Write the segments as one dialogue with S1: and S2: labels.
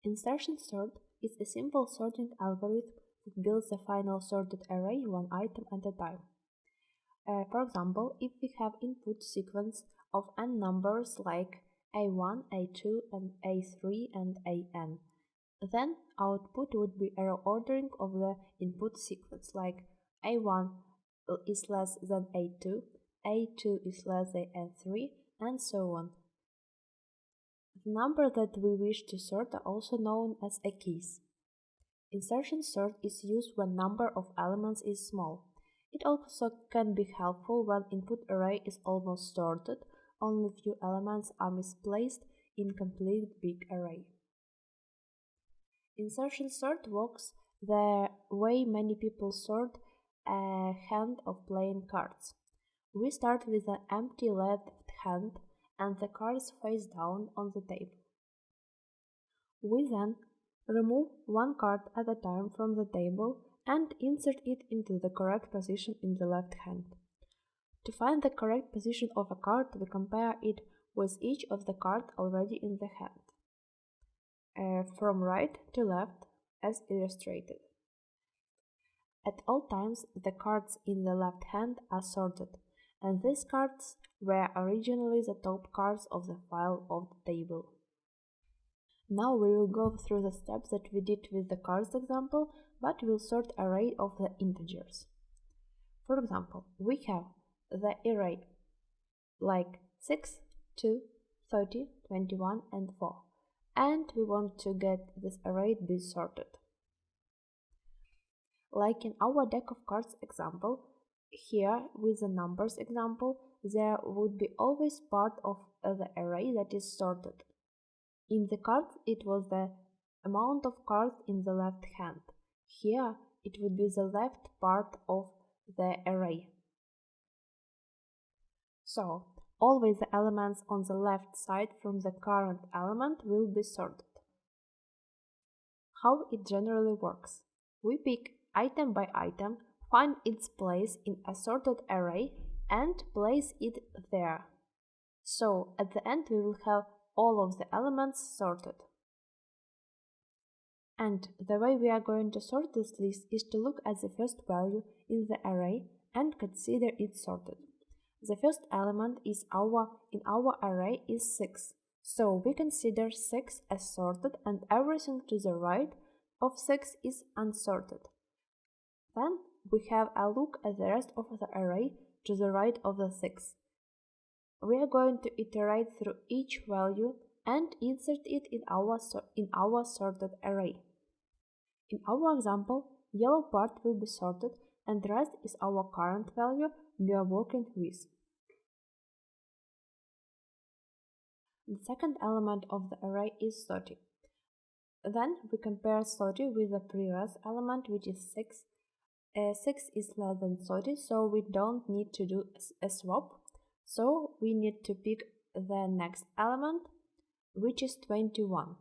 S1: Insertion sort is a simple sorting algorithm that builds a final sorted array one item at a time. For example, if we have input sequence of n numbers like a1, a2, and a3 and an, then output would be a ordering of the input sequence like a1 is less than a2, a2 is less than a3, and so on. The number that we wish to sort are also known as a keys. Insertion sort is used when number of elements is small. It also can be helpful when input array is almost sorted, only few elements are misplaced in complete big array. Insertion sort works the way many people sort a hand of playing cards. We start with an empty left hand and the cards face down on the table. We then remove one card at a time from the table and insert it into the correct position in the left hand. To find the correct position of a card, we compare it with each of the cards already in the hand, from right to left as illustrated. At all times, the cards in the left hand are sorted, and these cards were originally the top cards of the file of the table. Now we will go through the steps that we did with the cards example, but we'll sort array of the integers. For example, we have the array like 6, 2, 30, 21, and 4, and we want to get this array to be sorted. Like in our deck of cards example, here with the numbers example, there would be always part of the array that is sorted. In the cards, it was the amount of cards in the left hand. Here, it would be the left part of the array. So, always the elements on the left side from the current element will be sorted. How it generally works. We pick item by item, find its place in a sorted array, and place it there. So, at the end we will have all of the elements sorted. And the way we are going to sort this list is to look at the first value in the array and consider it sorted. The first element in our array is 6, so we consider 6 as sorted and everything to the right of 6 is unsorted. Then we have a look at the rest of the array to the right of the 6. We are going to iterate through each value and insert it in our sorted array. In our example, yellow part will be sorted and the rest is our current value we are working with. The second element of the array is 30. Then we compare 30 with the previous element, which is 6. 6 is less than 30, so we don't need to do a swap. So we need to pick the next element, which is 21.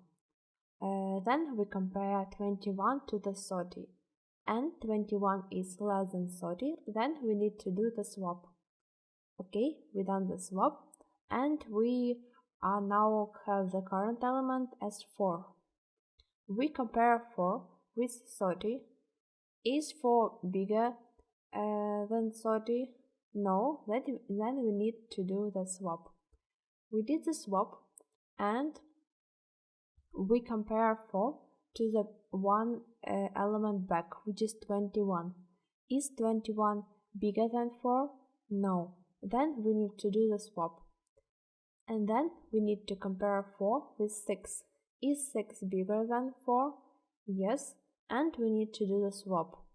S1: Then we compare 21 to the 30, and 21 is less than 30, then we need to do the swap. Okay, we done the swap, and we now have the current element as 4. We compare 4 with 30. Is 4 bigger than 30? No, then we need to do the swap. We did the swap and we compare 4 to the one element back, which is 21. Is 21 bigger than 4? No. Then we need to do the swap. And then we need to compare 4 with 6. Is 6 bigger than 4? Yes. And we need to do the swap.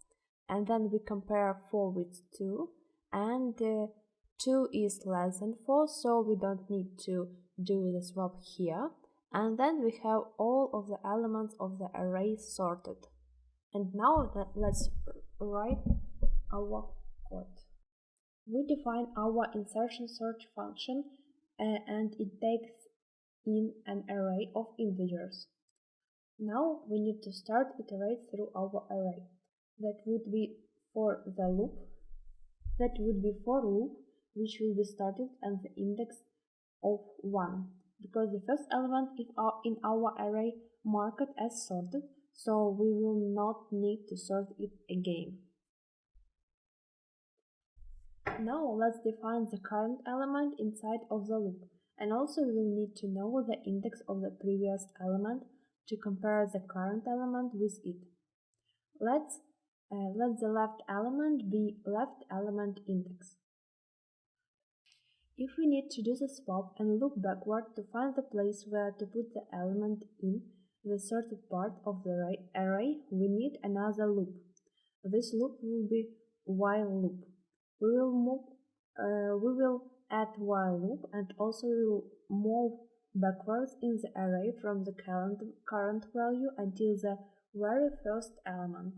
S1: And then we compare 4 with 2, and 2 is less than 4, so we don't need to do the swap here. And then we have all of the elements of the array sorted. And now let's write our code. We define our insertion search function and it takes in an array of integers. Now we need to start iterate through our array. That would be for loop, which will be started at the index of 1, because the first element in our array marked as sorted, so we will not need to sort it again. Now let's define the current element inside of the loop, and also we will need to know the index of the previous element to compare the current element with it. Let the left element be left element index. If we need to do the swap and loop backward to find the place where to put the element in the sorted part of the array, we need another loop. This loop will be while loop. We will add while loop, and also we will move backwards in the array from the current value until the very first element.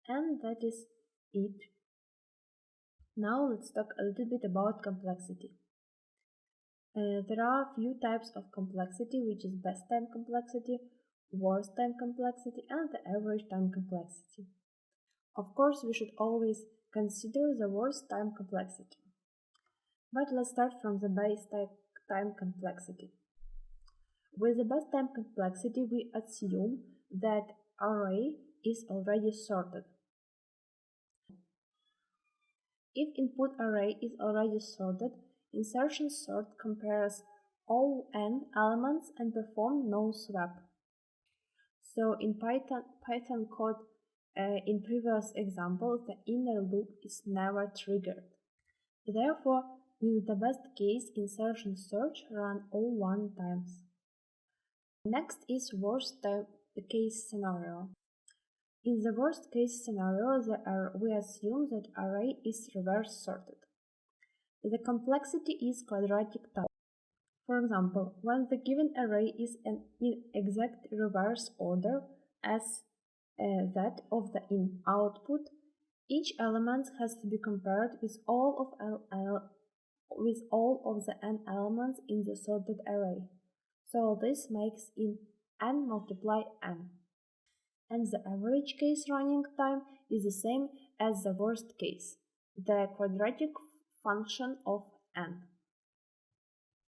S1: And that is it. Now let's talk a little bit about complexity. There are a few types of complexity, which is best time complexity, worst time complexity, and the average time complexity. Of course, we should always consider the worst time complexity. But let's start from the base time complexity. With the best time complexity, we assume that array is already sorted. If input array is already sorted, insertion sort compares all n elements and performs no swap. So in Python code, in previous examples, the inner loop is never triggered. Therefore, in the best case, insertion search run all 1 times. Next is worst case scenario. In the worst case scenario, we assume that array is reverse sorted. The complexity is quadratic type. For example, when the given array is in exact reverse order as that of the output, each element has to be compared with all of the n elements in the sorted array. So this makes in n multiply n. And the average case running time is the same as the worst case, the quadratic function of n.